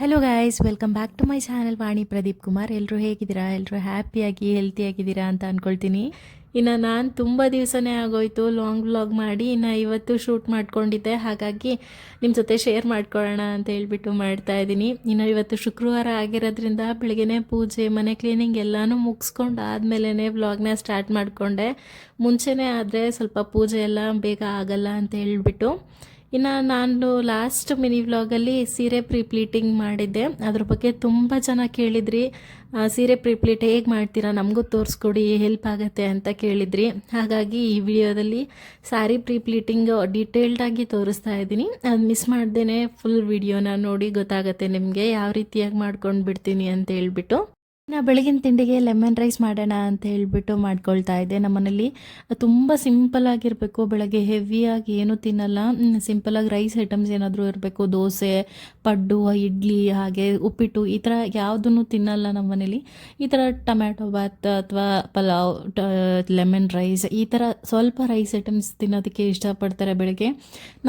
Hello guys, welcome back to my channel Vani Pradeep Kumar. ಎಲ್ಲರೂ ಹೇಗಿದ್ದೀರಾ? ಎಲ್ಲರೂ ಹ್ಯಾಪಿಯಾಗಿ ಹೆಲ್ತಿಯಾಗಿದ್ದೀರಾ ಅಂತ ಅಂದ್ಕೊಳ್ತೀನಿ. ಇನ್ನು ನಾನು ತುಂಬ ದಿವಸನೇ ಆಗೋಯ್ತು ಲಾಂಗ್ ವ್ಲಾಗ್ ಮಾಡಿ. ಇನ್ನು ಇವತ್ತು ಶೂಟ್ ಮಾಡ್ಕೊಂಡಿದ್ದೆ, ಹಾಗಾಗಿ ನಿಮ್ಮ ಜೊತೆ ಶೇರ್ ಮಾಡ್ಕೊಳ್ಳೋಣ ಅಂತ ಹೇಳ್ಬಿಟ್ಟು ಮಾಡ್ತಾಯಿದ್ದೀನಿ. ಇನ್ನು ಇವತ್ತು ಶುಕ್ರವಾರ ಆಗಿರೋದ್ರಿಂದ ಬೆಳಗ್ಗೆನೇ ಪೂಜೆ, ಮನೆ ಕ್ಲೀನಿಂಗ್ ಎಲ್ಲನೂ ಮುಗಿಸ್ಕೊಂಡು ಆದಮೇಲೆ ವ್ಲಾಗ್ನ ಸ್ಟಾರ್ಟ್ ಮಾಡಿಕೊಂಡೆ. ಮುಂಚೆನೇ ಆದರೆ ಸ್ವಲ್ಪ ಪೂಜೆ ಎಲ್ಲ ಬೇಗ ಆಗಲ್ಲ ಅಂತ ಹೇಳ್ಬಿಟ್ಟು. ಇನ್ನು ನಾನು ಲಾಸ್ಟ್ ಮಿನಿ ವ್ಲಾಗಲ್ಲಿ ಸೀರೆ ಪ್ರೀಪ್ಲೀಟಿಂಗ್ ಮಾಡಿದ್ದೆ. ಅದ್ರ ಬಗ್ಗೆ ತುಂಬ ಜನ ಕೇಳಿದ್ರಿ, ಸೀರೆ ಪ್ರೀಪ್ಲೀಟ್ ಹೇಗೆ ಮಾಡ್ತೀರಾ, ನಮಗೂ ತೋರಿಸ್ಕೊಡಿ, ಹೆಲ್ಪ್ ಆಗುತ್ತೆ ಅಂತ ಕೇಳಿದ್ರಿ. ಹಾಗಾಗಿ ಈ ವಿಡಿಯೋದಲ್ಲಿ ಸ್ಯಾರಿ ಪ್ರೀಪ್ಲೀಟಿಂಗ್ ಡೀಟೇಲ್ಡಾಗಿ ತೋರಿಸ್ತಾ ಇದ್ದೀನಿ. ಅದು ಮಿಸ್ ಮಾಡ್ದೇ ಫುಲ್ ವಿಡಿಯೋನ ನೋಡಿ ಗೊತ್ತಾಗುತ್ತೆ ನಿಮಗೆ ಯಾವ ರೀತಿಯಾಗಿ ಮಾಡ್ಕೊಂಡು ಬಿಡ್ತೀನಿ ಅಂತ ಹೇಳ್ಬಿಟ್ಟು. ನಾ ಬೆಳಗಿನ ತಿಂಡಿಗೆ ಲೆಮನ್ ರೈಸ್ ಮಾಡೋಣ ಅಂತ ಹೇಳ್ಬಿಟ್ಟು ಮಾಡ್ಕೊಳ್ತಾ ಇದ್ದೆ. ನಮ್ಮನೇಲಿ ತುಂಬ ಸಿಂಪಲ್ಲಾಗಿರಬೇಕು, ಬೆಳಗ್ಗೆ ಹೆವಿಯಾಗಿ ಏನೂ ತಿನ್ನಲ್ಲ. ಸಿಂಪಲಾಗಿ ರೈಸ್ ಐಟಮ್ಸ್ ಏನಾದರೂ ಇರಬೇಕು, ದೋಸೆ, ಪಡ್ಡು, ಇಡ್ಲಿ, ಹಾಗೆ ಉಪ್ಪಿಟ್ಟು, ಈ ಥರ ಯಾವುದನ್ನು ತಿನ್ನಲ್ಲ ನಮ್ಮನೇಲಿ. ಈ ಥರ ಟೊಮ್ಯಾಟೊ ಬಾತ್ ಅಥವಾ ಪಲಾವ್, ಲೆಮನ್ ರೈಸ್, ಈ ಥರ ಸ್ವಲ್ಪ ರೈಸ್ ಐಟಮ್ಸ್ ತಿನ್ನೋದಕ್ಕೆ ಇಷ್ಟಪಡ್ತಾರೆ ಬೆಳಗ್ಗೆ.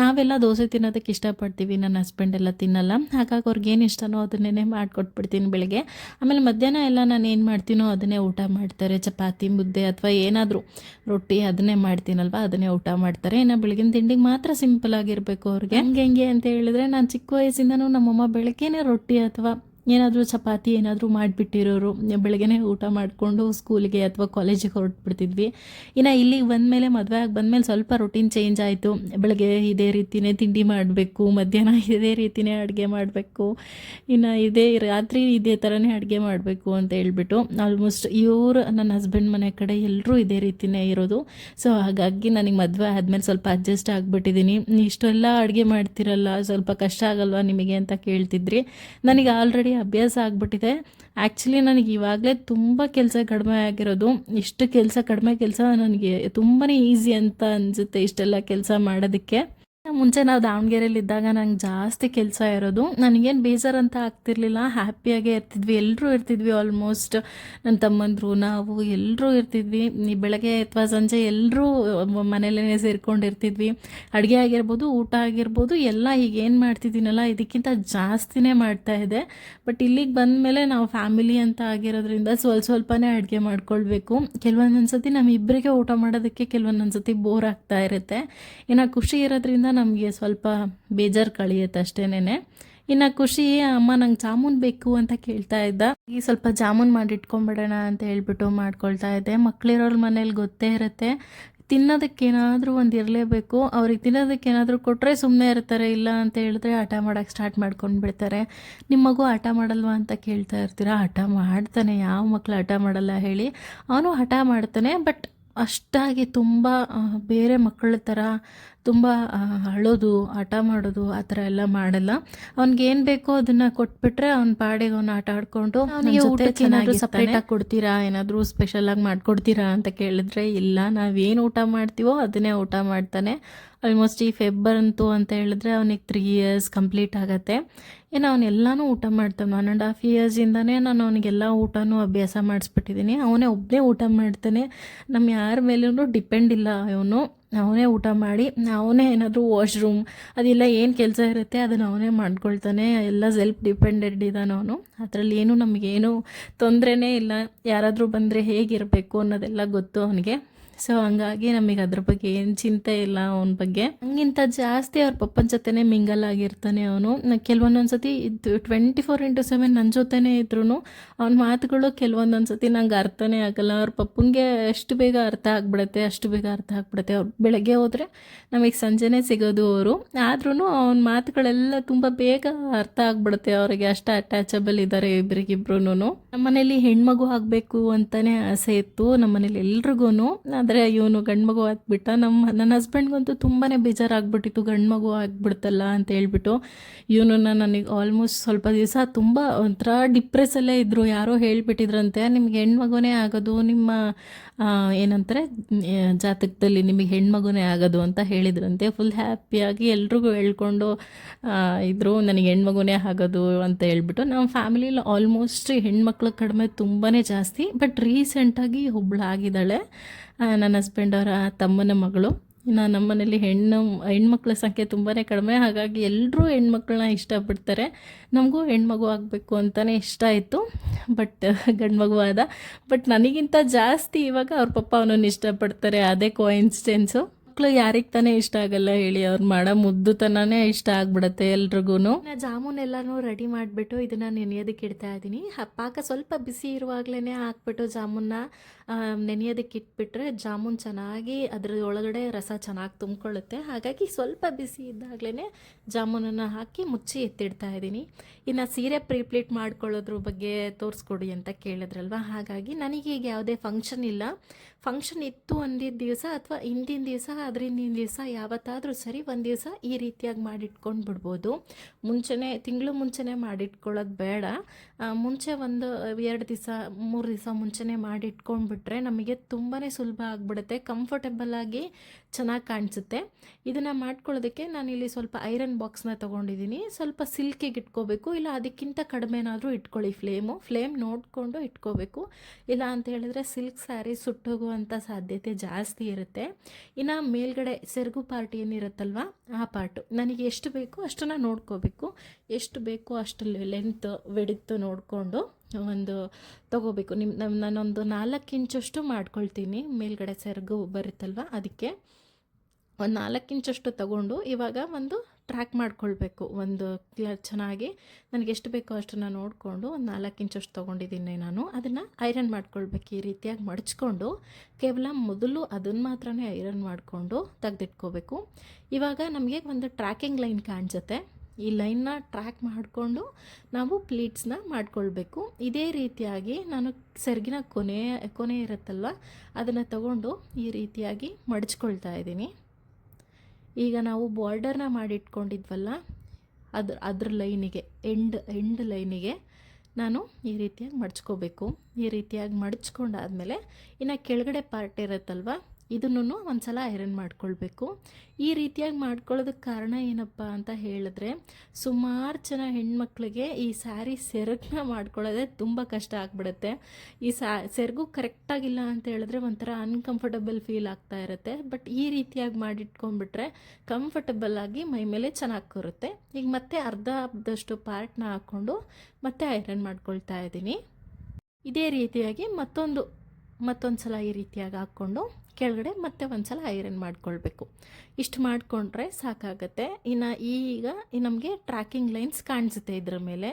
ನಾವೆಲ್ಲ ದೋಸೆ ತಿನ್ನೋದಕ್ಕೆ ಇಷ್ಟಪಡ್ತೀವಿ, ನನ್ನ ಹಸ್ಬೆಂಡ್ ಎಲ್ಲ ತಿನ್ನಲ್ಲ. ಹಾಗಾಗಿ ಅವ್ರಿಗೇನು ಇಷ್ಟನೋ ಅದನ್ನೇ ಮಾಡಿಕೊಟ್ಬಿಡ್ತೀನಿ ಬೆಳಗ್ಗೆ. ಆಮೇಲೆ ಮಧ್ಯಾಹ್ನ ಎಲ್ಲ ನಾನು ಏನು ಮಾಡ್ತೀನೋ ಅದನ್ನೇ ಊಟ ಮಾಡ್ತಾರೆ. ಚಪಾತಿ, ಮುದ್ದೆ ಅಥವಾ ಏನಾದರೂ ರೊಟ್ಟಿ ಅದನ್ನೇ ಮಾಡ್ತೀನಲ್ವ, ಅದನ್ನೇ ಊಟ ಮಾಡ್ತಾರೆ. ಇನ್ನು ಬೆಳಗಿನ ತಿಂಡಿಗೆ ಮಾತ್ರ ಸಿಂಪಲ್ ಆಗಿರಬೇಕು ಅವ್ರಿಗೆ. ಹೆಂಗೆ ಅಂತ ಹೇಳಿದ್ರೆ, ನಾನು ಚಿಕ್ಕ ವಯಸ್ಸಿಂದನೂ ನಮ್ಮಮ್ಮ ಬೆಳಗ್ಗೆನೇ ರೊಟ್ಟಿ ಅಥವಾ ಏನಾದರೂ ಚಪಾತಿ ಏನಾದರೂ ಮಾಡಿಬಿಟ್ಟಿರೋರು. ಬೆಳಗ್ಗೆನೇ ಊಟ ಮಾಡಿಕೊಂಡು ಸ್ಕೂಲಿಗೆ ಅಥವಾ ಕಾಲೇಜಿಗೆ ಹೊರಟ್ಬಿಡ್ತಿದ್ವಿ. ಇನ್ನು ಇಲ್ಲಿಗೆ ಬಂದಮೇಲೆ, ಮದುವೆ ಆಗಿ ಬಂದಮೇಲೆ ಸ್ವಲ್ಪ ರೊಟೀನ್ ಚೇಂಜ್ ಆಯಿತು. ಬೆಳಗ್ಗೆ ಇದೇ ರೀತಿಯೇ ತಿಂಡಿ ಮಾಡಬೇಕು, ಮಧ್ಯಾಹ್ನ ಇದೇ ರೀತಿಯೇ ಅಡುಗೆ ಮಾಡಬೇಕು, ಇನ್ನು ರಾತ್ರಿ ಇದೇ ಥರನೇ ಅಡುಗೆ ಮಾಡಬೇಕು ಅಂತ ಹೇಳ್ಬಿಟ್ಟು. ಆಲ್ಮೋಸ್ಟ್ ನನ್ನ ಹಸ್ಬೆಂಡ್ ಮನೆ ಕಡೆ ಎಲ್ಲರೂ ಇದೇ ರೀತಿಯೇ ಇರೋದು. ಸೊ ಹಾಗಾಗಿ ನನಗೆ ಮದುವೆ ಆದಮೇಲೆ ಸ್ವಲ್ಪ ಅಡ್ಜಸ್ಟ್ ಆಗಿಬಿಟ್ಟಿದ್ದೀನಿ. ಇಷ್ಟೆಲ್ಲ ಅಡುಗೆ ಮಾಡ್ತಿರಲ್ಲ, ಸ್ವಲ್ಪ ಕಷ್ಟ ಆಗಲ್ವಾ ನಿಮಗೆ ಅಂತ ಕೇಳ್ತಿದ್ರಿ. ನನಗೆ ಆಲ್ರೆಡಿ ಅಭ್ಯಾಸ ಆಗಿಬಿಟ್ಟಿದೆ. ಆ್ಯಕ್ಚುಲಿ ನನಗೆ ಇವಾಗಲೇ ತುಂಬ ಕೆಲಸ ಕಡಿಮೆ ಆಗಿರೋದು. ಇಷ್ಟು ಕಡಿಮೆ ಕೆಲಸ ನನಗೆ ತುಂಬಾ ಈಸಿ ಅಂತ ಅನಿಸುತ್ತೆ, ಇಷ್ಟೆಲ್ಲ ಕೆಲಸ ಮಾಡೋದಕ್ಕೆ. ಮುಂಚೆ ನಾವು ದಾವಣಗೆರೆಯಲ್ಲಿದ್ದಾಗ ನಂಗೆ ಜಾಸ್ತಿ ಕೆಲಸ ಇರೋದು. ನನಗೇನು ಬೇಜಾರಂತ ಆಗ್ತಿರ್ಲಿಲ್ಲ, ಹ್ಯಾಪಿಯಾಗೇ ಇರ್ತಿದ್ವಿ, ಎಲ್ಲರೂ ಇರ್ತಿದ್ವಿ. ಆಲ್ಮೋಸ್ಟ್ ನನ್ನ ತಮ್ಮಂದರು, ನಾವು ಎಲ್ಲರೂ ಇರ್ತಿದ್ವಿ. ಬೆಳಗ್ಗೆ ಅಥವಾ ಸಂಜೆ ಎಲ್ಲರೂ ಮನೇಲೇ ಸೇರ್ಕೊಂಡಿರ್ತಿದ್ವಿ. ಅಡುಗೆ ಆಗಿರ್ಬೋದು, ಊಟ ಆಗಿರ್ಬೋದು, ಎಲ್ಲ ಹೀಗೇನು ಮಾಡ್ತಿದ್ದೀನಲ್ಲ ಇದಕ್ಕಿಂತ ಜಾಸ್ತಿನೇ ಮಾಡ್ತಾಯಿದ್ದೆ. ಬಟ್ ಇಲ್ಲಿಗೆ ಬಂದಮೇಲೆ ನಾವು ಫ್ಯಾಮಿಲಿ ಅಂತ ಆಗಿರೋದ್ರಿಂದ ಸ್ವಲ್ಪನೇ ಅಡುಗೆ ಮಾಡ್ಕೊಳ್ಬೇಕು. ಕೆಲವೊಂದೊಂದು ಸತಿ ನಮ್ಮಿಬ್ಬರಿಗೆ ಊಟ ಮಾಡೋದಕ್ಕೆ ಕೆಲವೊಂದೊಂದು ಸತಿ ಬೋರ್ ಆಗ್ತಾ ಇರುತ್ತೆ. ಇನ್ನು ಖುಷಿ ಇರೋದ್ರಿಂದ ನಮಗೆ ಸ್ವಲ್ಪ ಬೇಜಾರು ಕಳೆಯುತ್ತೆ ಅಷ್ಟೇನೆ. ಇನ್ನು ಖುಷಿ, ಅಮ್ಮ ನಂಗೆ ಜಾಮೂನ್ ಬೇಕು ಅಂತ ಕೇಳ್ತಾ ಇದ್ದ. ಈ ಸ್ವಲ್ಪ ಜಾಮೂನ್ ಮಾಡಿ ಇಟ್ಕೊಂಡ್ಬಿಡೋಣ ಅಂತ ಹೇಳ್ಬಿಟ್ಟು ಮಾಡ್ಕೊಳ್ತಾ ಇದ್ದೆ. ಮಕ್ಕಳಿರೋರ ಮನೇಲಿ ಗೊತ್ತೇ ಇರುತ್ತೆ, ತಿನ್ನೋದಕ್ಕೇನಾದರೂ ಒಂದು ಇರಲೇಬೇಕು. ಅವ್ರಿಗೆ ತಿನ್ನೋದಕ್ಕೇನಾದರೂ ಕೊಟ್ಟರೆ ಸುಮ್ಮನೆ ಇರ್ತಾರೆ, ಇಲ್ಲ ಅಂತ ಹೇಳಿದ್ರೆ ಹಠ ಮಾಡೋಕ್ಕೆ ಸ್ಟಾರ್ಟ್ ಮಾಡ್ಕೊಂಡು ಬಿಡ್ತಾರೆ. ನಿಮ್ಮ ಮಗು ಹಠ ಮಾಡಲ್ವಾ ಅಂತ ಕೇಳ್ತಾ ಇರ್ತೀರಾ. ಹಠ ಮಾಡ್ತಾನೆ, ಯಾವ ಮಕ್ಕಳು ಹಠ ಮಾಡಲ್ಲ ಹೇಳಿ? ಅವನು ಹಠ ಮಾಡ್ತಾನೆ, ಬಟ್ ಅಷ್ಟಾಗಿ ತುಂಬ ಬೇರೆ ಮಕ್ಕಳ ಥರ ತುಂಬ ಅಳೋದು, ಹಠ ಮಾಡೋದು ಆ ಥರ ಎಲ್ಲ ಮಾಡಲ್ಲ. ಅವ್ನಿಗೇನು ಬೇಕೋ ಅದನ್ನು ಕೊಟ್ಬಿಟ್ರೆ ಅವ್ನ ಪಾಡಿಗೆ ಅವ್ನು ಆಟ ಆಡ್ಕೊಂಡು, ಅವನಿಗೆ ಊಟಕ್ಕೆ ಏನಾದರೂ ಸಪ್ರೇಟಾಗಿ ಕೊಡ್ತೀರಾ, ಏನಾದರೂ ಸ್ಪೆಷಲಾಗಿ ಮಾಡಿಕೊಡ್ತೀರಾ ಅಂತ ಕೇಳಿದ್ರೆ ಇಲ್ಲ, ನಾವೇನು ಊಟ ಮಾಡ್ತೀವೋ ಅದನ್ನೇ ಊಟ ಮಾಡ್ತಾನೆ. ಆಲ್ಮೋಸ್ಟ್ ಈ ಫೆಬ್ಬರಂತು ಅಂತ ಹೇಳಿದ್ರೆ ಅವನಿಗೆ 3 years ಕಂಪ್ಲೀಟ್ ಆಗುತ್ತೆ. ಏನು ಅವನೆಲ್ಲನೂ ಊಟ ಮಾಡ್ತಾನೆ. 1.5 yearsಯಿಂದನೇ ನಾನು ಅವನಿಗೆಲ್ಲ ಊಟನೂ ಅಭ್ಯಾಸ ಮಾಡಿಸ್ಬಿಟ್ಟಿದ್ದೀನಿ. ಅವನೇ ಒಬ್ಬನೇ ಊಟ ಮಾಡ್ತಾನೆ, ನಮ್ಮ ಯಾರ ಮೇಲೂ ಡಿಪೆಂಡ್ ಇಲ್ಲ ಅವನು. ಅವನೇ ಊಟ ಮಾಡಿ, ಅವನೇ ಏನಾದರೂ ವಾಶ್ರೂಮ್ ಅದೆಲ್ಲ ಏನು ಕೆಲಸ ಇರುತ್ತೆ ಅದನ್ನು ಅವನೇ ಮಾಡ್ಕೊಳ್ತಾನೆ. ಎಲ್ಲ ಸೆಲ್ಫ್ ಡಿಪೆಂಡೆಂಟ್ ಇದ್ದಾನೆ ಅವನು. ಅದರಲ್ಲಿ ಏನೂ ನಮಗೇನು ತೊಂದರೆನೇ ಇಲ್ಲ. ಯಾರಾದರೂ ಬಂದರೆ ಹೇಗಿರಬೇಕು ಅನ್ನೋದೆಲ್ಲ ಗೊತ್ತು ಅವನಿಗೆ. ಸೊ ಹಂಗಾಗಿ ನಮಗೆ ಅದ್ರ ಬಗ್ಗೆ ಏನು ಚಿಂತೆ ಇಲ್ಲ ಅವನ ಬಗ್ಗೆ. ಹಂಗಿಂತ ಜಾಸ್ತಿ ಅವ್ರ ಪಪ್ಪನ ಜೊತೆನೇ ಮಿಂಗಲ್ ಆಗಿರ್ತಾನೆ ಅವನು. ಕೆಲವೊಂದೊಂದು ಸತಿ 24/7 ನನ್ನ ಜೊತೆನೇ ಇದ್ರೂ ಅವನ ಮಾತುಗಳು ಕೆಲವೊಂದೊಂದು ಸತಿ ನಂಗೆ ಅರ್ಥನೇ ಆಗಲ್ಲ. ಅವ್ರ ಪಪ್ಪನಿಗೆ ಎಷ್ಟು ಬೇಗ ಅರ್ಥ ಆಗ್ಬಿಡುತ್ತೆ. ಅವ್ರು ಬೆಳಗ್ಗೆ ಹೋದರೆ ನಮಗೆ ಸಂಜೆನೇ ಸಿಗೋದು ಅವರು. ಆದ್ರೂ ಅವನ ಮಾತುಗಳೆಲ್ಲ ತುಂಬ ಬೇಗ ಅರ್ಥ ಆಗ್ಬಿಡುತ್ತೆ ಅವರಿಗೆ, ಅಷ್ಟು ಅಟ್ಯಾಚಬಲ್ ಇದ್ದಾರೆ ಇಬ್ಬರಿಗಿಬ್ರು. ನಮ್ಮನೇಲಿ ಹೆಣ್ಮಗು ಆಗಬೇಕು ಅಂತಲೇ ಆಸೆ ಇತ್ತು ನಮ್ಮನೇಲಿ ಎಲ್ರಿಗೂ. ಆದರೆ ಇವನು ಗಂಡು ಮಗು ಆಗ್ಬಿಟ್ಟ. ನನ್ನ ಹಸ್ಬೆಂಡ್ಗಂತೂ ತುಂಬಾ ಬೇಜಾರಾಗ್ಬಿಟ್ಟಿತ್ತು, ಗಂಡು ಮಗು ಆಗ್ಬಿಡ್ತಲ್ಲ ಅಂತ ಹೇಳ್ಬಿಟ್ಟು. ಇವನನ್ನು ನನಗೆ ಆಲ್ಮೋಸ್ಟ್ ಸ್ವಲ್ಪ ದಿವಸ ತುಂಬ ಒಂಥರ ಡಿಪ್ರೆಸ್ಸಲ್ಲೇ ಇದ್ದರು. ಯಾರೋ ಹೇಳಿಬಿಟ್ಟಿದ್ರಂತೆ, ನಿಮ್ಗೆ ಹೆಣ್ಮಗುನೇ ಆಗೋದು, ನಿಮ್ಮ ಏನಂತಾರೆ ಜಾತಕದಲ್ಲಿ ನಿಮಗೆ ಹೆಣ್ಮಗುನೇ ಆಗೋದು ಅಂತ ಹೇಳಿದ್ರಂತೆ. ಫುಲ್ ಹ್ಯಾಪಿಯಾಗಿ ಎಲ್ರಿಗೂ ಹೇಳ್ಕೊಂಡು ಇದ್ದರು, ನನಗೆ ಹೆಣ್ಮಗುನೇ ಆಗೋದು ಅಂತ ಹೇಳ್ಬಿಟ್ಟು. ನಮ್ಮ ಫ್ಯಾಮಿಲಿಯಲ್ಲಿ ಆಲ್ಮೋಸ್ಟ್ ಹೆಣ್ಮಕ್ಳ ಕಡಿಮೆ ತುಂಬಾ ಜಾಸ್ತಿ. ಬಟ್ ರೀಸೆಂಟಾಗಿ ಒಬ್ಳಾಗಿದ್ದಾಳೆ, ನನ್ನ ಹಸ್ಬೆಂಡ್ ಅವರ ತಮ್ಮನ ಮಗಳು. ಇನ್ನು ನಮ್ಮ ಮನೇಲಿ ಹೆಣ್ಮಕ್ಳ ಸಂಖ್ಯೆ ತುಂಬಾ ಕಡಿಮೆ, ಹಾಗಾಗಿ ಎಲ್ಲರೂ ಹೆಣ್ಮಕ್ಳನ್ನ ಇಷ್ಟಪಡ್ತಾರೆ. ನಮಗೂ ಹೆಣ್ಮಗು ಆಗಬೇಕು ಅಂತಲೇ ಇಷ್ಟ ಆಯಿತು, ಬಟ್ ಗಂಡು ಮಗು ಆದ. ಬಟ್ ನನಗಿಂತ ಜಾಸ್ತಿ ಇವಾಗ ಅವ್ರ ಪಪ್ಪ ಅವನನ್ನು ಇಷ್ಟಪಡ್ತಾರೆ, ಅದೇ ಕೋಇನ್ಸಿಡೆನ್ಸು. ಮಕ್ಕಳು ಯಾರಿಗೆ ತಾನೇ ಇಷ್ಟ ಆಗಲ್ಲ ಹೇಳಿ, ಅವ್ರು ಮಾಡೋ ಮುದ್ದುತನನೇ ಇಷ್ಟ ಆಗ್ಬಿಡುತ್ತೆ ಎಲ್ರಿಗೂ. ಜಾಮೂನ್ ಎಲ್ಲನೂ ರೆಡಿ ಮಾಡಿಬಿಟ್ಟು ಇದನ್ನು ನೆನೆಯೋದಕ್ಕೆ ಇಡ್ತಾ ಇದ್ದೀನಿ. ಪಾಕ ಸ್ವಲ್ಪ ಬಿಸಿ ಇರುವಾಗಲೇ ಹಾಕ್ಬಿಟ್ಟು ಜಾಮೂನ್ನ ನೆನೆಯೋದಕ್ಕೆ ಇಟ್ಬಿಟ್ರೆ ಜಾಮೂನ್ ಚೆನ್ನಾಗಿ ಅದ್ರ ಒಳಗಡೆ ರಸ ಚೆನ್ನಾಗಿ ತುಂಬಿಕೊಳ್ಳುತ್ತೆ. ಹಾಗಾಗಿ ಸ್ವಲ್ಪ ಬಿಸಿ ಇದ್ದಾಗಲೇ ಜಾಮೂನನ್ನು ಹಾಕಿ ಮುಚ್ಚಿ ಎತ್ತಿಡ್ತಾ ಇದ್ದೀನಿ. ಇನ್ನು ಸೀರೆ ಪ್ರೀಪ್ಲೀಟ್ ಮಾಡ್ಕೊಳ್ಳೋದ್ರ ಬಗ್ಗೆ ತೋರಿಸ್ಕೊಡಿ ಅಂತ ಕೇಳಿದ್ರಲ್ವ, ಹಾಗಾಗಿ ನನಗೀಗ ಯಾವುದೇ ಫಂಕ್ಷನ್ ಇಲ್ಲ. ಫಂಕ್ಷನ್ ಇತ್ತು ಅಂದಿದ್ದ ದಿವಸ ಅಥವಾ ಹಿಂದಿನ ದಿವಸ ಅದ್ರ ಹಿಂದಿನ ದಿವಸ ಯಾವತ್ತಾದರೂ ಸರಿ ಒಂದು ದಿವಸ ಈ ರೀತಿಯಾಗಿ ಮಾಡಿಟ್ಕೊಂಡು ಬಿಡ್ಬೋದು. ತಿಂಗಳು ಮುಂಚೆನೇ ಮಾಡಿಟ್ಕೊಳ್ಳೋದು ಬೇಡ. ಮುಂಚೆ ಒಂದು 2 ದಿವಸ 3 ದಿವಸ ಮುಂಚೆನೇ ಮಾಡಿಟ್ಕೊಂಡ್ಬಿಟ್ರೆ ನಮಗೆ ತುಂಬಾ ಸುಲಭ ಆಗಿಬಿಡುತ್ತೆ, ಕಂಫರ್ಟಬಲ್ಲಾಗಿ ಚೆನ್ನಾಗಿ ಕಾಣಿಸುತ್ತೆ. ಇದನ್ನು ಮಾಡ್ಕೊಳ್ಳೋದಕ್ಕೆ ನಾನಿಲ್ಲಿ ಸ್ವಲ್ಪ ಐರನ್ ಬಾಕ್ಸ್ನ ತೊಗೊಂಡಿದ್ದೀನಿ. ಸ್ವಲ್ಪ ಸಿಲ್ಕಿಗೆ ಇಟ್ಕೋಬೇಕು, ಇಲ್ಲ ಅದಕ್ಕಿಂತ ಕಡಿಮೆನಾದರೂ ಇಟ್ಕೊಳ್ಳಿ. ಫ್ಲೇಮ್ ನೋಡಿಕೊಂಡು ಇಟ್ಕೋಬೇಕು. ಇಲ್ಲ ಅಂತ ಹೇಳಿದ್ರೆ ಸಿಲ್ಕ್ ಸ್ಯಾರಿ ಸುಟ್ಟೋಗುವಂಥ ಸಾಧ್ಯತೆ ಜಾಸ್ತಿ ಇರುತ್ತೆ. ಇನ್ನು ಮೇಲ್ಗಡೆ ಸೆರಗು ಪಾರ್ಟ್ ಏನಿರುತ್ತಲ್ವ, ಆ ಪಾರ್ಟು ನನಗೆ ಎಷ್ಟು ಬೇಕೋ ಅಷ್ಟನ್ನು ನೋಡ್ಕೋಬೇಕು. ಎಷ್ಟು ಬೇಕೋ ಅಷ್ಟು ಲೆಂತ್ ವಿಡ್ತ್ ನೋಡಿಕೊಂಡು ಒಂದು ತೊಗೋಬೇಕು. ನಾನೊಂದು 4 ಇಂಚಷ್ಟು ಮಾಡ್ಕೊಳ್ತೀನಿ. ಮೇಲ್ಗಡೆ ಸೆರಗು ಬರುತ್ತಲ್ವ, ಅದಕ್ಕೆ ಒಂದು 4 ಇಂಚಷ್ಟು ತೊಗೊಂಡು ಇವಾಗ ಒಂದು ಟ್ರ್ಯಾಕ್ ಮಾಡ್ಕೊಳ್ಬೇಕು. ಚೆನ್ನಾಗಿ ನನಗೆ ಎಷ್ಟು ಬೇಕೋ ಅಷ್ಟನ್ನು ನೋಡಿಕೊಂಡು ಒಂದು 4 ಇಂಚಷ್ಟು ತೊಗೊಂಡಿದ್ದೀನಿ ನಾನು. ಅದನ್ನು ಐರನ್ ಮಾಡ್ಕೊಳ್ಬೇಕು. ಈ ರೀತಿಯಾಗಿ ಮಡಚ್ಕೊಂಡು ಕೇವಲ ಮೊದಲು ಅದನ್ನು ಮಾತ್ರನೇ ಐರನ್ ಮಾಡಿಕೊಂಡು ತೆಗೆದಿಟ್ಕೋಬೇಕು. ಇವಾಗ ನಮಗೆ ಒಂದು ಟ್ರ್ಯಾಕಿಂಗ್ ಲೈನ್ ಕಾಣಿಸುತ್ತೆ. ಈ ಲೈನ್ನ ಟ್ರ್ಯಾಕ್ ಮಾಡಿಕೊಂಡು ನಾವು ಪ್ಲೀಟ್ಸ್ನ ಮಾಡ್ಕೊಳ್ಬೇಕು. ಇದೇ ರೀತಿಯಾಗಿ ನಾನು ಸೆರಗಿನ ಕೊನೆ ಇರುತ್ತಲ್ವ, ಅದನ್ನು ತಗೊಂಡು ಈ ರೀತಿಯಾಗಿ ಮಡಚ್ಕೊಳ್ತಾ ಇದ್ದೀನಿ. ಈಗ ನಾವು ಬಾರ್ಡರ್ನ ಮಾಡಿಟ್ಕೊಂಡಿದ್ವಲ್ಲ, ಅದ್ರ ಲೈನಿಗೆ ಎಂಡ್ ಲೈನಿಗೆ ನಾನು ಈ ರೀತಿಯಾಗಿ ಮಡಚ್ಕೋಬೇಕು. ಈ ರೀತಿಯಾಗಿ ಮಡಚ್ಕೊಂಡಾದಮೇಲೆ ಇನ್ನು ಕೆಳಗಡೆ ಪಾರ್ಟ್ ಇರುತ್ತಲ್ವ, ಇದನ್ನು ಒಂದು ಸಲ ಐರನ್ ಮಾಡ್ಕೊಳ್ಬೇಕು. ಈ ರೀತಿಯಾಗಿ ಮಾಡ್ಕೊಳ್ಳೋದಕ್ಕೆ ಕಾರಣ ಏನಪ್ಪ ಅಂತ ಹೇಳಿದ್ರೆ, ಸುಮಾರು ಜನ ಹೆಣ್ಮಕ್ಳಿಗೆ ಈ ಸ್ಯಾರಿ ಸೆರಗನ್ನ ಮಾಡ್ಕೊಳ್ಳೋದೇ ತುಂಬ ಕಷ್ಟ ಆಗಿಬಿಡುತ್ತೆ. ಈ ಸೆರಗು ಕರೆಕ್ಟಾಗಿಲ್ಲ ಅಂತ ಹೇಳಿದ್ರೆ ಒಂಥರ ಅನ್ಕಂಫರ್ಟಬಲ್ ಫೀಲ್ ಆಗ್ತಾ ಇರುತ್ತೆ. ಬಟ್ ಈ ರೀತಿಯಾಗಿ ಮಾಡಿಟ್ಕೊಂಡ್ಬಿಟ್ರೆ ಕಂಫರ್ಟಬಲ್ಲಾಗಿ ಮೈ ಮೇಲೆ ಚೆನ್ನಾಗಿ ಕೂರುತ್ತೆ. ಈಗ ಮತ್ತೆ ಅರ್ಧದಷ್ಟು ಪಾರ್ಟ್ನ ಹಾಕ್ಕೊಂಡು ಮತ್ತೆ ಐರನ್ ಮಾಡ್ಕೊಳ್ತಾ ಇದ್ದೀನಿ. ಇದೇ ರೀತಿಯಾಗಿ ಮತ್ತೊಂದು ಸಲ ಈ ರೀತಿಯಾಗಿ ಹಾಕ್ಕೊಂಡು ಕೆಳಗಡೆ ಮತ್ತೆ ಒಂದು ಸಲ ಐರನ್ ಮಾಡ್ಕೊಳ್ಬೇಕು. ಇಷ್ಟು ಮಾಡಿಕೊಂಡ್ರೆ ಸಾಕಾಗತ್ತೆ. ಇನ್ನು ಈಗ ನಮಗೆ ಟ್ರ್ಯಾಕಿಂಗ್ ಲೈನ್ಸ್ ಕಾಣಿಸುತ್ತೆ ಇದ್ರ ಮೇಲೆ.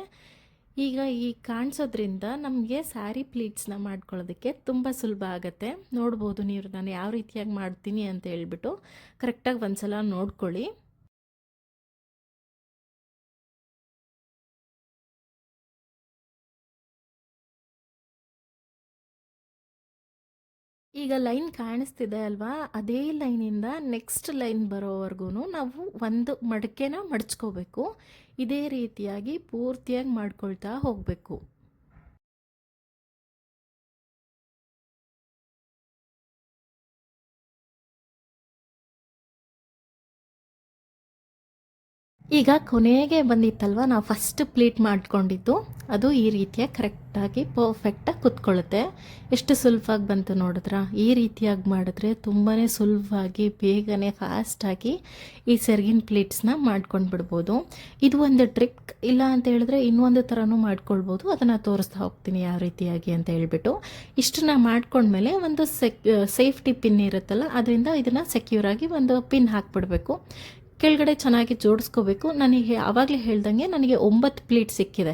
ಈಗ ಈ ಕಾಣಿಸೋದ್ರಿಂದ ನಮಗೆ ಸ್ಯಾರಿ ಪ್ಲೀಟ್ಸ್ನ ಮಾಡ್ಕೊಳ್ಳೋದಕ್ಕೆ ತುಂಬ ಸುಲಭ ಆಗುತ್ತೆ. ನೋಡ್ಬೋದು ನೀವು ನಾನು ಯಾವ ರೀತಿಯಾಗಿ ಮಾಡ್ತೀನಿ ಅಂತ ಹೇಳ್ಬಿಟ್ಟು ಕರೆಕ್ಟಾಗಿ ಒಂದು ಸಲ ನೋಡ್ಕೊಳ್ಳಿ. ಈಗ ಲೈನ್ ಕಾಣಿಸ್ತಿದೆ ಅಲ್ವಾ, ಅದೇ ಲೈನಿಂದ ನೆಕ್ಸ್ಟ್ ಲೈನ್ ಬರೋವರೆಗೂ ನಾವು ಒಂದು ಮಡಕೆನ ಮಡಚ್ಕೋಬೇಕು. ಇದೇ ರೀತಿಯಾಗಿ ಪೂರ್ತಿಯಾಗಿ ಮಾಡ್ಕೊಳ್ತಾ ಹೋಗಬೇಕು. ಈಗ ಕೊನೆಗೆ ಬಂದಿತ್ತಲ್ವ, ನಾವು ಫಸ್ಟ್ ಪ್ಲೀಟ್ ಮಾಡ್ಕೊಂಡಿದ್ದು ಅದು ಈ ರೀತಿಯಾಗಿ ಕರೆಕ್ಟಾಗಿ ಪರ್ಫೆಕ್ಟಾಗಿ ಕುತ್ಕೊಳ್ಳುತ್ತೆ. ಎಷ್ಟು ಸುಲಭವಾಗಿ ಬಂತು ನೋಡಿದ್ರಾ? ಈ ರೀತಿಯಾಗಿ ಮಾಡಿದ್ರೆ ತುಂಬಾ ಸುಲಭವಾಗಿ ಬೇಗನೆ ಫಾಸ್ಟಾಗಿ ಈ ಸೆರಗಿನ ಪ್ಲೀಟ್ಸ್ನ ಮಾಡ್ಕೊಂಡು ಬಿಡ್ಬೋದು. ಇದು ಒಂದು ಟ್ರಿಕ್. ಇಲ್ಲ ಅಂತ ಹೇಳಿದ್ರೆ ಇನ್ನೊಂದು ಥರನೂ ಮಾಡ್ಕೊಳ್ಬೋದು. ಅದನ್ನು ತೋರಿಸ್ತಾ ಹೋಗ್ತೀನಿ ಯಾವ ರೀತಿಯಾಗಿ ಅಂತ ಹೇಳ್ಬಿಟ್ಟು. ಇಷ್ಟನ್ನ ಮಾಡ್ಕೊಂಡ್ಮೇಲೆ ಒಂದು ಸೇಫ್ಟಿ ಪಿನ್ ಇರುತ್ತಲ್ಲ, ಅದರಿಂದ ಇದನ್ನು ಸೆಕ್ಯೂರಾಗಿ ಒಂದು ಪಿನ್ ಹಾಕ್ಬಿಡ್ಬೇಕು. ಕೆಳಗಡೆ ಚೆನ್ನಾಗಿ ಜೋಡಿಸ್ಕೋಬೇಕು. ನನಗೆ ಆವಾಗಲೇ ಹೇಳ್ದಂಗೆ ನನಗೆ 9 ಪ್ಲೀಟ್ ಸಿಕ್ಕಿದೆ.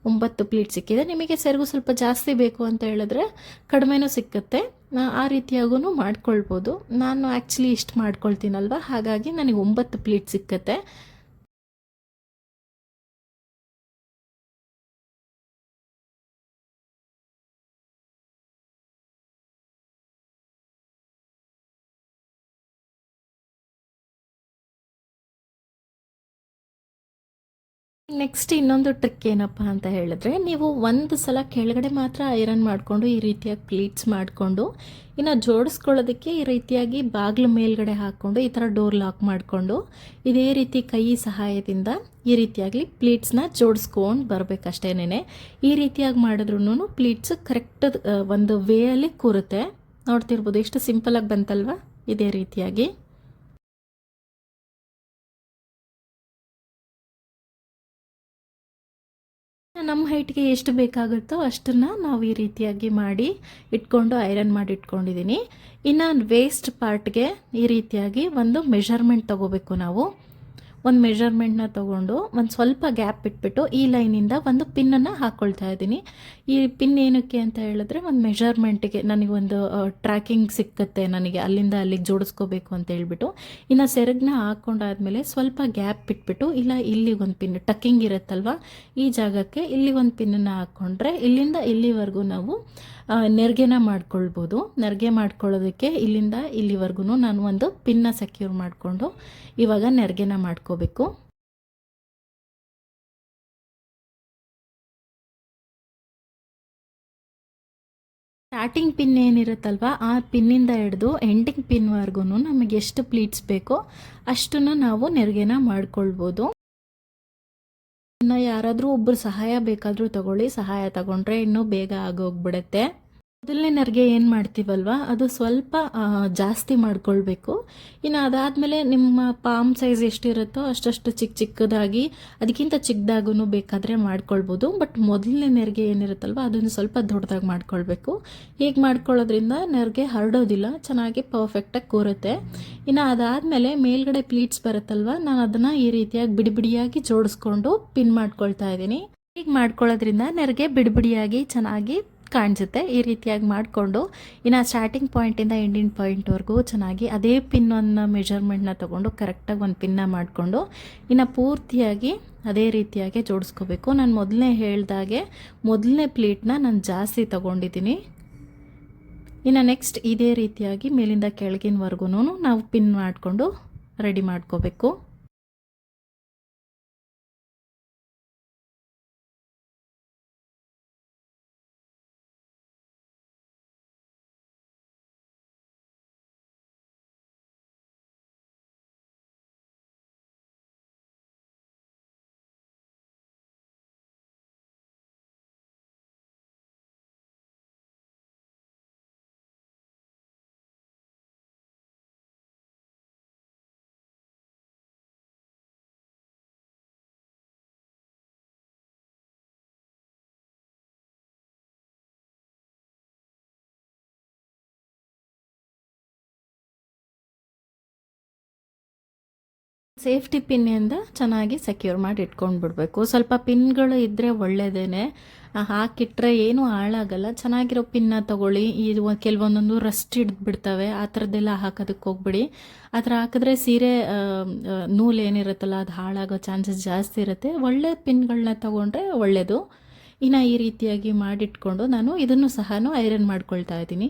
9 ಪ್ಲೀಟ್ ಸಿಕ್ಕಿದೆ. ನಿಮಗೆ ಸೆರಗು ಸ್ವಲ್ಪ ಜಾಸ್ತಿ ಬೇಕು ಅಂತ ಹೇಳಿದ್ರೆ ಕಡಿಮೆನೂ ಸಿಕ್ಕುತ್ತೆ. ಆ ರೀತಿಯಾಗೂ ಮಾಡ್ಕೊಳ್ಬೋದು. ನಾನು ಆ್ಯಕ್ಚುಲಿ ಇಷ್ಟು ಮಾಡ್ಕೊಳ್ತೀನಲ್ವ, ಹಾಗಾಗಿ ನನಗೆ 9 ಪ್ಲೀಟ್ ಸಿಕ್ಕತ್ತೆ. ನೆಕ್ಸ್ಟ್ ಇನ್ನೊಂದು ಟ್ರಿಕ್ ಏನಪ್ಪ ಅಂತ ಹೇಳಿದ್ರೆ, ನೀವು ಒಂದು ಸಲ ಕೆಳಗಡೆ ಮಾತ್ರ ಐರನ್ ಮಾಡಿಕೊಂಡು ಈ ರೀತಿಯಾಗಿ ಪ್ಲೀಟ್ಸ್ ಮಾಡಿಕೊಂಡು ಇನ್ನು ಜೋಡಿಸ್ಕೊಳ್ಳೋದಕ್ಕೆ ಈ ರೀತಿಯಾಗಿ ಬಾಗಿಲು ಮೇಲ್ಗಡೆ ಹಾಕ್ಕೊಂಡು ಈ ಥರ ಡೋರ್ ಲಾಕ್ ಮಾಡಿಕೊಂಡು ಇದೇ ರೀತಿ ಕೈ ಸಹಾಯದಿಂದ ಈ ರೀತಿಯಾಗಿ ಪ್ಲೀಟ್ಸ್ನ ಜೋಡಿಸ್ಕೊಂಡು ಬರಬೇಕಷ್ಟೇನೆ. ಈ ರೀತಿಯಾಗಿ ಮಾಡಿದ್ರೂ ಪ್ಲೀಟ್ಸ್ ಕರೆಕ್ಟ್ ಒಂದು ವೇಯಲ್ಲಿ ಕೂರುತ್ತೆ. ನೋಡ್ತಿರ್ಬೋದು ಎಷ್ಟು ಸಿಂಪಲಾಗಿ ಬಂತಲ್ವ. ಇದೇ ರೀತಿಯಾಗಿ ನಮ್ಮ ಹೈಟ್ಗೆ ಎಷ್ಟು ಬೇಕಾಗುತ್ತೋ ಅಷ್ಟನ್ನು ನಾವು ಈ ರೀತಿಯಾಗಿ ಮಾಡಿ ಇಟ್ಕೊಂಡು ಐರನ್ ಮಾಡಿ ಇಟ್ಕೊಂಡಿದ್ದೀನಿ. ಇನ್ನು ವೇಸ್ಟ್ ಪಾರ್ಟ್ಗೆ ಈ ರೀತಿಯಾಗಿ ಒಂದು ಮೆಷರ್ಮೆಂಟ್ ತೊಗೋಬೇಕು. ನಾವು ಒಂದು ಮೆಷರ್ಮೆಂಟ್ನ ತೊಗೊಂಡು ಒಂದು ಸ್ವಲ್ಪ ಗ್ಯಾಪ್ ಬಿಟ್ಬಿಟ್ಟು ಈ ಲೈನಿಂದ ಒಂದು ಪಿನ್ನನ್ನು ಹಾಕ್ಕೊಳ್ತಾ ಇದ್ದೀನಿ. ಈ ಪಿನ್ ಏನಕ್ಕೆ ಅಂತ ಹೇಳಿದ್ರೆ ಒಂದು ಮೆಷರ್ಮೆಂಟಿಗೆ ನನಗೊಂದು ಟ್ರ್ಯಾಕಿಂಗ್ ಸಿಕ್ಕತ್ತೆ, ನನಗೆ ಅಲ್ಲಿಂದ ಅಲ್ಲಿಗೆ ಜೋಡಿಸ್ಕೋಬೇಕು ಅಂತ ಹೇಳ್ಬಿಟ್ಟು. ಇನ್ನು ಸೆರಗನ್ನ ಹಾಕ್ಕೊಂಡಾದ್ಮೇಲೆ ಸ್ವಲ್ಪ ಗ್ಯಾಪ್ ಬಿಟ್ಬಿಟ್ಟು ಇಲ್ಲ ಇಲ್ಲಿ ಒಂದು ಪಿನ್ ಟಕ್ಕಿಂಗ್ ಇರುತ್ತಲ್ವ, ಈ ಜಾಗಕ್ಕೆ ಇಲ್ಲಿ ಒಂದು ಪಿನ್ನನ್ನು ಹಾಕ್ಕೊಂಡ್ರೆ ಇಲ್ಲಿಂದ ಇಲ್ಲಿವರೆಗೂ ನಾವು ನೆರಿಗೆನ ಮಾಡ್ಕೊಳ್ಬೋದು. ನೆರಿಗೆ ಮಾಡ್ಕೊಳ್ಳೋದಕ್ಕೆ ಇಲ್ಲಿಂದ ಇಲ್ಲಿವರೆಗೂ ನಾನು ಒಂದು ಪಿನ್ನ ಸೆಕ್ಯೂರ್ ಮಾಡಿಕೊಂಡು ಇವಾಗ ನೆರಿಗೆನ ಮಾಡ್ಕೋಬೇಕು. ಸ್ಟಾರ್ಟಿಂಗ್ ಪಿನ್ ಏನಿರುತ್ತಲ್ವ ಆ ಪಿನ್ನಿಂದ ಹಿಡಿದು ಎಂಡಿಂಗ್ ಪಿನ್ವರೆಗೂ ನಮಗೆ ಎಷ್ಟು ಪ್ಲೀಟ್ಸ್ ಬೇಕೋ ಅಷ್ಟನ್ನು ನಾವು ನೆರಿಗೆನ ಮಾಡ್ಕೊಳ್ಬೋದು. ಇನ್ನು ಯಾರಾದರೂ ಒಬ್ಬರು ಸಹಾಯ ಬೇಕಾದರೂ ತಗೊಳ್ಳಿ, ಸಹಾಯ ತಗೊಂಡ್ರೆ ಇನ್ನೂ ಬೇಗ ಆಗೋಗ್ಬಿಡುತ್ತೆ. ಮೊದಲನೇ ನೆರಿಗೆ ಏನು ಮಾಡ್ತೀವಲ್ವ ಅದು ಸ್ವಲ್ಪ ಜಾಸ್ತಿ ಮಾಡ್ಕೊಳ್ಬೇಕು. ಇನ್ನು ಅದಾದಮೇಲೆ ನಿಮ್ಮ ಪಾಮ್ ಸೈಜ್ ಎಷ್ಟಿರುತ್ತೋ ಅಷ್ಟಷ್ಟು ಚಿಕ್ಕದಾಗಿ ಅದಕ್ಕಿಂತ ಚಿಕ್ಕದಾಗೂ ಬೇಕಾದರೆ ಮಾಡ್ಕೊಳ್ಬೋದು. ಬಟ್ ಮೊದಲನೇ ನೆರಿಗೆ ಏನಿರುತ್ತಲ್ವ ಅದನ್ನು ಸ್ವಲ್ಪ ದೊಡ್ಡದಾಗಿ ಮಾಡ್ಕೊಳ್ಬೇಕು. ಹೀಗೆ ಮಾಡ್ಕೊಳ್ಳೋದ್ರಿಂದ ನೆರಿಗೆ ಹರಡೋದಿಲ್ಲ, ಚೆನ್ನಾಗಿ ಪರ್ಫೆಕ್ಟಾಗಿ ಕೂರುತ್ತೆ. ಇನ್ನು ಅದಾದಮೇಲೆ ಮೇಲ್ಗಡೆ ಪ್ಲೀಟ್ಸ್ ಬರುತ್ತಲ್ವ, ನಾನು ಅದನ್ನು ಈ ರೀತಿಯಾಗಿ ಬಿಡಿಬಿಡಿಯಾಗಿ ಜೋಡಿಸ್ಕೊಂಡು ಪಿನ್ ಮಾಡ್ಕೊಳ್ತಾ ಇದ್ದೀನಿ. ಹೀಗೆ ಮಾಡ್ಕೊಳ್ಳೋದ್ರಿಂದ ನೆರಿಗೆ ಬಿಡಿಬಿಡಿಯಾಗಿ ಚೆನ್ನಾಗಿ ಕಾಣಿಸುತ್ತೆ. ಈ ರೀತಿಯಾಗಿ ಮಾಡಿಕೊಂಡು ಇನ್ನು ಸ್ಟಾರ್ಟಿಂಗ್ ಪಾಯಿಂಟಿಂದ ಎಂಡಿಂಗ್ ಪಾಯಿಂಟ್ವರೆಗೂ ಚೆನ್ನಾಗಿ ಅದೇ ಪಿನ್ನನ್ನು ಮೆಷರ್ಮೆಂಟ್ನ ತೊಗೊಂಡು ಕರೆಕ್ಟಾಗಿ ಒಂದು ಪಿನ್ನ ಮಾಡಿಕೊಂಡು ಇನ್ನು ಪೂರ್ತಿಯಾಗಿ ಅದೇ ರೀತಿಯಾಗಿ ಜೋಡಿಸ್ಕೋಬೇಕು. ನಾನು ಮೊದಲನೇ ಹೇಳ್ದಾಗೆ ಮೊದಲನೇ ಪ್ಲೀಟ್ನ ನಾನು ಜಾಸ್ತಿ ತೊಗೊಂಡಿದ್ದೀನಿ. ಇನ್ನು ನೆಕ್ಸ್ಟ್ ಇದೇ ರೀತಿಯಾಗಿ ಮೇಲಿಂದ ಕೆಳಗಿನವರೆಗೂ ನಾವು ಪಿನ್ ಮಾಡಿಕೊಂಡು ರೆಡಿ ಮಾಡ್ಕೋಬೇಕು. ಸೇಫ್ಟಿ ಪಿನ್ನಿಂದ ಚೆನ್ನಾಗಿ ಸೆಕ್ಯೂರ್ ಮಾಡಿ ಇಟ್ಕೊಂಡು ಬಿಡಬೇಕು. ಸ್ವಲ್ಪ ಪಿನ್ಗಳು ಇದ್ದರೆ ಒಳ್ಳೆಯದೇ, ಹಾಕಿಟ್ರೆ ಏನೂ ಹಾಳಾಗಲ್ಲ. ಚೆನ್ನಾಗಿರೋ ಪಿನ್ನ ತೊಗೊಳ್ಳಿ. ಇದು ಕೆಲವೊಂದೊಂದು ರಸ್ಟ್ ಹಿಡಿದ್ಬಿಡ್ತವೆ, ಆ ಥರದ್ದೆಲ್ಲ ಹಾಕೋದಕ್ಕೆ ಹೋಗ್ಬಿಡಿ. ಆ ಥರ ಹಾಕಿದ್ರೆ ಸೀರೆ ನೂಲು ಏನಿರುತ್ತಲ್ಲ ಅದು ಹಾಳಾಗೋ ಚಾನ್ಸಸ್ ಜಾಸ್ತಿ ಇರುತ್ತೆ. ಒಳ್ಳೆ ಪಿನ್ಗಳನ್ನ ತೊಗೊಂಡ್ರೆ ಒಳ್ಳೆಯದು. ಇನ್ನು ಈ ರೀತಿಯಾಗಿ ಮಾಡಿಟ್ಕೊಂಡು ನಾನು ಇದನ್ನು ಸಹ ಐರನ್ ಮಾಡ್ಕೊಳ್ತಾ ಇದ್ದೀನಿ.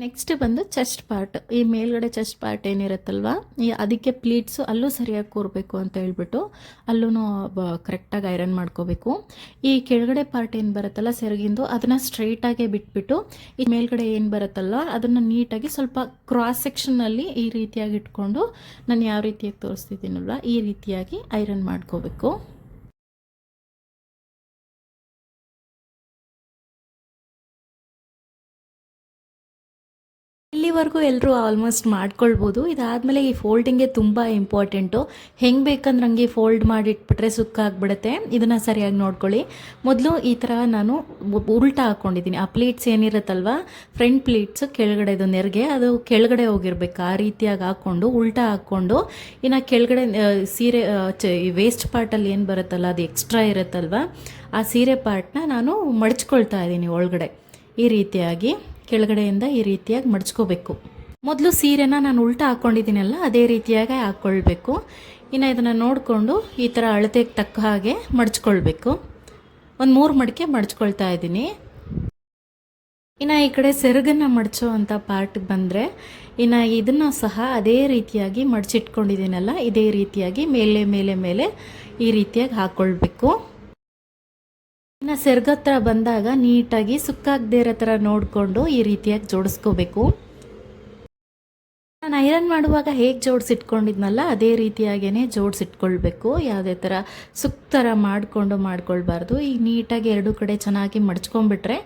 ನೆಕ್ಸ್ಟ್ ಬಂದು ಚೆಸ್ಟ್ ಪಾರ್ಟ್. ಈ ಮೇಲ್ಗಡೆ ಚೆಸ್ಟ್ ಪಾರ್ಟ್ ಏನಿರುತ್ತಲ್ವ ಅದಕ್ಕೆ ಪ್ಲೀಟ್ಸು ಅಲ್ಲೂ ಸರಿಯಾಗಿ ಕೂರಬೇಕು ಅಂತ ಹೇಳ್ಬಿಟ್ಟು ಅಲ್ಲೂ ಕರೆಕ್ಟಾಗಿ ಐರನ್ ಮಾಡ್ಕೋಬೇಕು. ಈ ಕೆಳಗಡೆ ಪಾರ್ಟ್ ಏನು ಬರುತ್ತಲ್ಲ ಸೆರಗಿಂದು ಅದನ್ನು ಸ್ಟ್ರೈಟಾಗೆ ಬಿಟ್ಬಿಟ್ಟು ಈ ಮೇಲ್ಗಡೆ ಏನು ಬರುತ್ತಲ್ವ ಅದನ್ನು ನೀಟಾಗಿ ಸ್ವಲ್ಪ ಕ್ರಾಸ್ ಸೆಕ್ಷನಲ್ಲಿ ಈ ರೀತಿಯಾಗಿ ಇಟ್ಕೊಂಡು ನಾನು ಯಾವ ರೀತಿಯಾಗಿ ತೋರಿಸ್ತಿದ್ದೀನಲ್ವ ಈ ರೀತಿಯಾಗಿ ಐರನ್ ಮಾಡ್ಕೋಬೇಕು. ಇಲ್ಲಿವರೆಗೂ ಎಲ್ಲರೂ ಆಲ್ಮೋಸ್ಟ್ ಮಾಡ್ಕೊಳ್ಬೋದು. ಇದಾದಮೇಲೆ ಈ ಫೋಲ್ಡಿಂಗೇ ತುಂಬ ಇಂಪಾರ್ಟೆಂಟು. ಹೆಂಗೆ ಬೇಕಂದ್ರೆ ಹಂಗೆ ಫೋಲ್ಡ್ ಮಾಡಿ ಇಟ್ಬಿಟ್ರೆ ಸುಕ್ಕಾಗ್ಬಿಡುತ್ತೆ. ಇದನ್ನು ಸರಿಯಾಗಿ ನೋಡ್ಕೊಳ್ಳಿ. ಮೊದಲು ಈ ಥರ ನಾನು ಉಲ್ಟಾ ಹಾಕ್ಕೊಂಡಿದ್ದೀನಿ. ಆ ಪ್ಲೀಟ್ಸ್ ಏನಿರುತ್ತಲ್ವ ಫ್ರಂಟ್ ಪ್ಲೀಟ್ಸು ಕೆಳಗಡೆದು ನೆರಿಗೆ ಅದು ಕೆಳಗಡೆ ಹೋಗಿರ್ಬೇಕು. ಆ ರೀತಿಯಾಗಿ ಹಾಕ್ಕೊಂಡು ಉಲ್ಟಾ ಹಾಕ್ಕೊಂಡು ಇನ್ನು ಕೆಳಗಡೆ ಸೀರೆ ವೇಸ್ಟ್ ಪಾರ್ಟಲ್ಲಿ ಏನು ಬರುತ್ತಲ್ಲ ಅದು ಎಕ್ಸ್ಟ್ರಾ ಇರುತ್ತಲ್ವ ಆ ಸೀರೆ ಪಾರ್ಟ್ನ ನಾನು ಮಡಚ್ಕೊಳ್ತಾ ಇದ್ದೀನಿ ಒಳಗಡೆ. ಈ ರೀತಿಯಾಗಿ ಕೆಳಗಡೆಯಿಂದ ಈ ರೀತಿಯಾಗಿ ಮಡಚ್ಕೋಬೇಕು. ಮೊದಲು ಸೀರೆನ ನಾನು ಉಲ್ಟಾ ಹಾಕ್ಕೊಂಡಿದ್ದೀನಲ್ಲ ಅದೇ ರೀತಿಯಾಗಿ ಹಾಕ್ಕೊಳ್ಬೇಕು. ಇನ್ನು ಇದನ್ನು ನೋಡಿಕೊಂಡು ಈ ಥರ ಅಳತೆಗೆ ತಕ್ಕ ಹಾಗೆ ಮಡಚ್ಕೊಳ್ಬೇಕು. ಒಂದು 3 ಮಡಿಕೆ ಮಡಚ್ಕೊಳ್ತಾ ಇದ್ದೀನಿ. ಇನ್ನು ಈ ಕಡೆ ಸೆರಗನ್ನು ಮಡಚೋ ಅಂಥ ಪಾರ್ಟ್ಗೆ ಬಂದರೆ, ಇನ್ನು ಇದನ್ನು ಸಹ ಅದೇ ರೀತಿಯಾಗಿ ಮಡಚಿಟ್ಕೊಂಡಿದ್ದೀನಲ್ಲ, ಇದೇ ರೀತಿಯಾಗಿ ಮೇಲೆ ಮೇಲೆ ಮೇಲೆ ಈ ರೀತಿಯಾಗಿ ಹಾಕ್ಕೊಳ್ಬೇಕು. ಇನ್ನು ಸೆರಗ ಹತ್ರ ಬಂದಾಗ ನೀಟಾಗಿ ಸುಕ್ಕಾಗದೇ ಇರೋ ಥರ ನೋಡಿಕೊಂಡು ಈ ರೀತಿಯಾಗಿ ಜೋಡಿಸ್ಕೋಬೇಕು. ನಾನು ಐರನ್ ಮಾಡುವಾಗ ಹೇಗೆ ಜೋಡಿಸಿಟ್ಕೊಂಡಿದ್ನಲ್ಲ ಅದೇ ರೀತಿಯಾಗೇ ಜೋಡಿಸಿಟ್ಕೊಳ್ಬೇಕು. ಯಾವುದೇ ಥರ ಥರ ಮಾಡ್ಕೊಳ್ಬಾರ್ದು. ಈಗ ನೀಟಾಗಿ ಎರಡೂ ಕಡೆ ಚೆನ್ನಾಗಿ ಮಡ್ಚ್ಕೊಂಡ್ಬಿಟ್ರೆ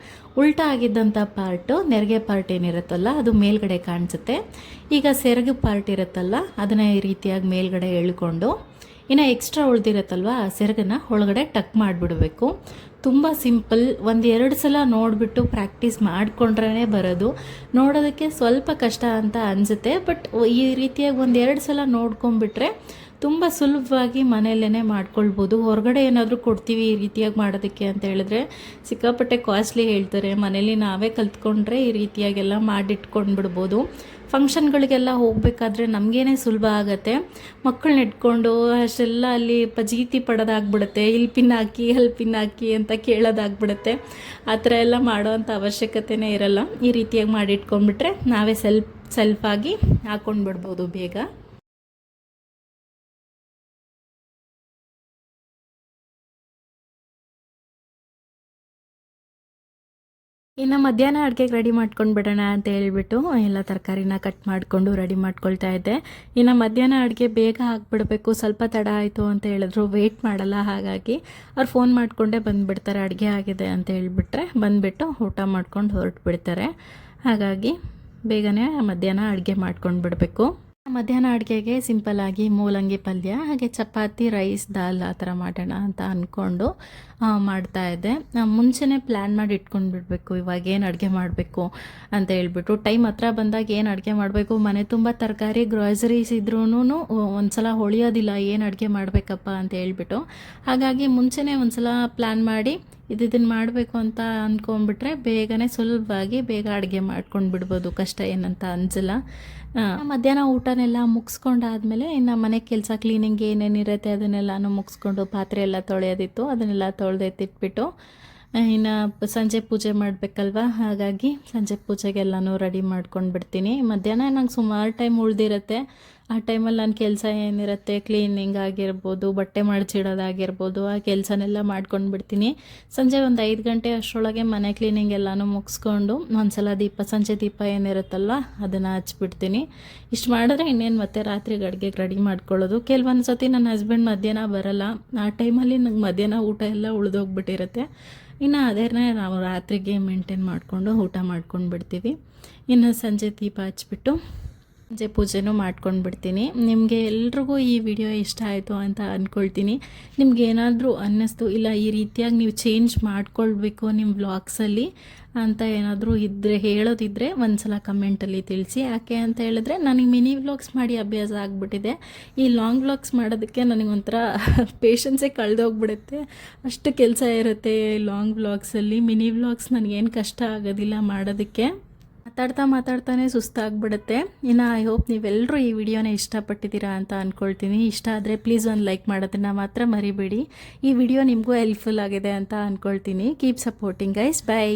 ಉಲ್ಟಾ ಆಗಿದ್ದಂಥ ಪಾರ್ಟು, ನೆರಿಗೆ ಪಾರ್ಟ್ ಏನಿರುತ್ತಲ್ಲ ಅದು ಮೇಲ್ಗಡೆ ಕಾಣಿಸುತ್ತೆ. ಈಗ ಸೆರಗು ಪಾರ್ಟ್ ಇರುತ್ತಲ್ಲ ಅದನ್ನು ಈ ರೀತಿಯಾಗಿ ಮೇಲ್ಗಡೆ ಎಳ್ಕೊಂಡು ಇನ್ನು ಎಕ್ಸ್ಟ್ರಾ ಉಳಿದಿರುತ್ತಲ್ವ ಆ ಸೆರಗನ್ನು ಒಳಗಡೆ ಟಕ್ ಮಾಡಿಬಿಡಬೇಕು. ತುಂಬ ಸಿಂಪಲ್. 1-2 ಸಲ ನೋಡಿಬಿಟ್ಟು ಪ್ರಾಕ್ಟೀಸ್ ಮಾಡಿಕೊಂಡ್ರೇ ಬರೋದು. ನೋಡೋದಕ್ಕೆ ಸ್ವಲ್ಪ ಕಷ್ಟ ಅಂತ ಅನಿಸುತ್ತೆ, ಬಟ್ ಈ ರೀತಿಯಾಗಿ 1-2 ಸಲ ನೋಡ್ಕೊಂಬಿಟ್ರೆ ತುಂಬ ಸುಲಭವಾಗಿ ಮನೆಯಲ್ಲೇ ಮಾಡ್ಕೊಳ್ಬೋದು. ಹೊರಗಡೆ ಏನಾದರೂ ಕೊಡ್ತೀವಿ ಈ ರೀತಿಯಾಗಿ ಮಾಡೋದಕ್ಕೆ ಅಂತ ಹೇಳಿದ್ರೆ ಸಿಕ್ಕಾಪಟ್ಟೆ ಕಾಸ್ಟ್ಲಿ ಹೇಳ್ತಾರೆ. ಮನೇಲಿ ನಾವೇ ಕಲ್ತ್ಕೊಂಡ್ರೆ ಈ ರೀತಿಯಾಗೆಲ್ಲ ಮಾಡಿಟ್ಕೊಂಡ್ಬಿಡ್ಬೋದು. ಫಂಕ್ಷನ್ಗಳಿಗೆಲ್ಲ ಹೋಗಬೇಕಾದ್ರೆ ನಮಗೇನೆ ಸುಲಭ ಆಗುತ್ತೆ. ಮಕ್ಕಳನ್ನ ಇಟ್ಕೊಂಡು ಅಷ್ಟೆಲ್ಲ ಅಲ್ಲಿ ಪಜೀತಿ ಪಡೋದಾಗ್ಬಿಡುತ್ತೆ. ಇಲ್ಲಿ ಪಿನ್ ಹಾಕಿ ಅಲ್ಲಿ ಪಿನ್ ಹಾಕಿ ಅಂತ ಕೇಳೋದಾಗ್ಬಿಡುತ್ತೆ. ಆ ಥರ ಎಲ್ಲ ಮಾಡೋವಂಥ ಅವಶ್ಯಕತೆಯೇ ಇರಲ್ಲ. ಈ ರೀತಿಯಾಗಿ ಮಾಡಿಟ್ಕೊಂಡ್ಬಿಟ್ರೆ ನಾವೇ ಸೆಲ್ಫಾಗಿ ಹಾಕ್ಕೊಂಡ್ಬಿಡ್ಬೋದು ಬೇಗ. ಇನ್ನು ಮಧ್ಯಾಹ್ನ ಅಡುಗೆಗೆ ರೆಡಿ ಮಾಡ್ಕೊಂಡು ಬಿಡೋಣ ಅಂತ ಹೇಳ್ಬಿಟ್ಟು ಎಲ್ಲ ತರಕಾರಿನ ಕಟ್ ಮಾಡಿಕೊಂಡು ರೆಡಿ ಮಾಡ್ಕೊಳ್ತಾ ಇದ್ದೆ. ಇನ್ನು ಮಧ್ಯಾಹ್ನ ಅಡುಗೆ ಬೇಗ ಹಾಕ್ಬಿಡ್ಬೇಕು, ಸ್ವಲ್ಪ ತಡ ಆಯಿತು ಅಂತ ಹೇಳಿದ್ರು ವೆಯ್ಟ್ ಮಾಡಲ್ಲ. ಹಾಗಾಗಿ ಅವ್ರು ಫೋನ್ ಮಾಡಿಕೊಂಡೇ ಬಂದುಬಿಡ್ತಾರೆ ಅಡುಗೆ ಆಗಿದೆ ಅಂತ ಹೇಳಿಬಿಟ್ರೆ, ಬಂದುಬಿಟ್ಟು ಊಟ ಮಾಡ್ಕೊಂಡು ಹೊರಟು ಬಿಡ್ತಾರೆ. ಹಾಗಾಗಿ ಬೇಗನೆ ಮಧ್ಯಾಹ್ನ ಅಡುಗೆ ಮಾಡ್ಕೊಂಡು ಬಿಡಬೇಕು. ಮಧ್ಯಾಹ್ನ ಅಡುಗೆಗೆ ಸಿಂಪಲ್ಲಾಗಿ ಮೂಲಂಗಿ ಪಲ್ಯ, ಹಾಗೆ ಚಪಾತಿ, ರೈಸ್, ದಾಲ್ ಆ ಥರ ಮಾಡೋಣ ಅಂತ ಅಂದ್ಕೊಂಡು ಮಾಡ್ತಾಯಿದ್ದೆ. ಮುಂಚೆನೇ ಪ್ಲ್ಯಾನ್ ಮಾಡಿ ಇಟ್ಕೊಂಡು ಬಿಡಬೇಕು, ಇವಾಗ ಏನು ಅಡುಗೆ ಮಾಡಬೇಕು ಅಂತ ಹೇಳ್ಬಿಟ್ಟು. ಟೈಮ್ ಹತ್ರ ಬಂದಾಗ ಏನು ಅಡುಗೆ ಮಾಡಬೇಕು, ಮನೆ ತುಂಬ ತರಕಾರಿ ಗ್ರಾಸರೀಸ್ ಇದ್ರೂ ಒಂದು ಸಲ ಹೊಳಿಯೋದಿಲ್ಲ ಏನು ಅಡುಗೆ ಮಾಡಬೇಕಪ್ಪ ಅಂತ ಹೇಳ್ಬಿಟ್ಟು. ಹಾಗಾಗಿ ಮುಂಚೆನೇ ಒಂದು ಸಲ ಪ್ಲ್ಯಾನ್ ಮಾಡಿ ಇದನ್ನು ಮಾಡಬೇಕು ಅಂತ ಅಂದ್ಕೊಂಡ್ಬಿಟ್ರೆ ಬೇಗನೆ ಸುಲಭವಾಗಿ ಬೇಗ ಅಡುಗೆ ಮಾಡ್ಕೊಂಡು ಬಿಡ್ಬೋದು. ಕಷ್ಟ ಏನಂತ ಅನಿಸಲ್ಲ. ಮಧ್ಯಾಹ್ನ ಊಟನೆಲ್ಲ ಮುಗಿಸ್ಕೊಂಡಾದ್ಮೇಲೆ ಇನ್ನು ಮನೆ ಕೆಲಸ ಕ್ಲೀನಿಂಗ್ ಏನೇನಿರುತ್ತೆ ಅದನ್ನೆಲ್ಲನೂ ಮುಗಿಸ್ಕೊಂಡು ಪಾತ್ರೆ ಎಲ್ಲ ತೊಳೆಯೋದಿತ್ತು ಅದನ್ನೆಲ್ಲ ತೊಳೆದೆತ್ತಿಟ್ಬಿಟ್ಟು ಇನ್ನು ಸಂಜೆ ಪೂಜೆ ಮಾಡಬೇಕಲ್ವ, ಹಾಗಾಗಿ ಸಂಜೆ ಪೂಜೆಗೆಲ್ಲನೂ ರೆಡಿ ಮಾಡ್ಕೊಂಡು ಬಿಡ್ತೀನಿ. ಮಧ್ಯಾಹ್ನ ನಂಗೆ ಸುಮಾರು ಟೈಮ್ ಉಳಿದಿರುತ್ತೆ. ಆ ಟೈಮಲ್ಲಿ ನನ್ನ ಕೆಲಸ ಏನಿರುತ್ತೆ, ಕ್ಲೀನಿಂಗ್ ಆಗಿರ್ಬೋದು, ಬಟ್ಟೆ ಮಡಚಿಡೋದಾಗಿರ್ಬೋದು, ಆ ಕೆಲಸನೆಲ್ಲ ಮಾಡ್ಕೊಂಡು ಬಿಡ್ತೀನಿ. ಸಂಜೆ ಒಂದು 5 ಗಂಟೆ ಅಷ್ಟರೊಳಗೆ ಮನೆ ಕ್ಲೀನಿಂಗ್ ಎಲ್ಲನೂ ಮುಗಿಸ್ಕೊಂಡು ಒಂದ್ಸಲ ಸಂಜೆ ದೀಪ ಏನಿರುತ್ತಲ್ವ ಅದನ್ನು ಹಚ್ಬಿಡ್ತೀನಿ. ಇಷ್ಟು ಮಾಡಿದ್ರೆ ಇನ್ನೇನು ಮತ್ತೆ ರಾತ್ರಿಗೆ ಅಡುಗೆಗೆ ರೆಡಿ ಮಾಡ್ಕೊಳ್ಳೋದು. ಕೆಲವೊಂದು ಸತಿ ನನ್ನ ಹಸ್ಬೆಂಡ್ ಮಧ್ಯಾಹ್ನ ಬರಲ್ಲ, ಆ ಟೈಮಲ್ಲಿ ನಂಗೆ ಮಧ್ಯಾಹ್ನ ಊಟ ಎಲ್ಲ ಉಳಿದೋಗ್ಬಿಟ್ಟಿರುತ್ತೆ. ಇನ್ನು ಅದನ್ನೇ ನಾವು ರಾತ್ರಿಗೆ ಮೇಂಟೈನ್ ಮಾಡಿಕೊಂಡು ಊಟ ಮಾಡ್ಕೊಂಡು ಬಿಡ್ತೀವಿ. ಇನ್ನು ಸಂಜೆ ದೀಪ ಹಚ್ಬಿಟ್ಟು ಸಂಜೆ ಪೂಜೆನೂ ಮಾಡ್ಕೊಂಡು ಬಿಡ್ತೀನಿ. ನಿಮಗೆ ಎಲ್ರಿಗೂ ಈ ವಿಡಿಯೋ ಇಷ್ಟ ಆಯಿತು ಅಂತ ಅಂದ್ಕೊಳ್ತೀನಿ. ನಿಮ್ಗೆ ಏನಾದರೂ ಅನ್ನಿಸ್ತು ಇಲ್ಲ ಈ ರೀತಿಯಾಗಿ ನೀವು ಚೇಂಜ್ ಮಾಡ್ಕೊಳ್ಬೇಕು ನಿಮ್ಮ ವ್ಲಾಗ್ಸಲ್ಲಿ ಅಂತ ಏನಾದರೂ ಇದ್ದರೆ ಹೇಳೋದಿದ್ದರೆ ಒಂದು ಸಲ ಕಮೆಂಟಲ್ಲಿ ತಿಳಿಸಿ. ಯಾಕೆ ಅಂತ ಹೇಳಿದ್ರೆ ನನಗೆ ಮಿನಿ ವ್ಲಾಗ್ಸ್ ಮಾಡಿ ಅಭ್ಯಾಸ ಆಗಿಬಿಟ್ಟಿದೆ. ಈ ಲಾಂಗ್ ವ್ಲಾಗ್ಸ್ ಮಾಡೋದಕ್ಕೆ ನನಗೊಂಥರ ಪೇಷನ್ಸೇ ಕಳೆದೋಗ್ಬಿಡುತ್ತೆ. ಅಷ್ಟು ಕೆಲಸ ಇರುತ್ತೆ ಲಾಂಗ್ ವ್ಲಾಗ್ಸಲ್ಲಿ. ಮಿನಿ ವ್ಲಾಗ್ಸ್ ನನಗೇನು ಕಷ್ಟ ಆಗೋದಿಲ್ಲ ಮಾಡೋದಕ್ಕೆ. ಮಾತಾಡ್ತಾನೆ ಸುಸ್ತಾಗ್ಬಿಡುತ್ತೆ. ಇನ್ನು ಐ ಹೋಪ್ ನೀವೆಲ್ಲರೂ ಈ ವಿಡಿಯೋನ ಇಷ್ಟಪಟ್ಟಿದ್ದೀರಾ ಅಂತ ಅಂದ್ಕೊಳ್ತೀನಿ. ಇಷ್ಟ ಆದರೆ ಪ್ಲೀಸ್ ಒಂದು ಲೈಕ್ ಮಾಡೋದನ್ನು ಮಾತ್ರ ಮರಿಬೇಡಿ. ಈ ವಿಡಿಯೋ ನಿಮಗೂ ಹೆಲ್ಪ್ಫುಲ್ ಆಗಿದೆ ಅಂತ ಅಂದ್ಕೊಳ್ತೀನಿ. Keep supporting guys. ಬೈ.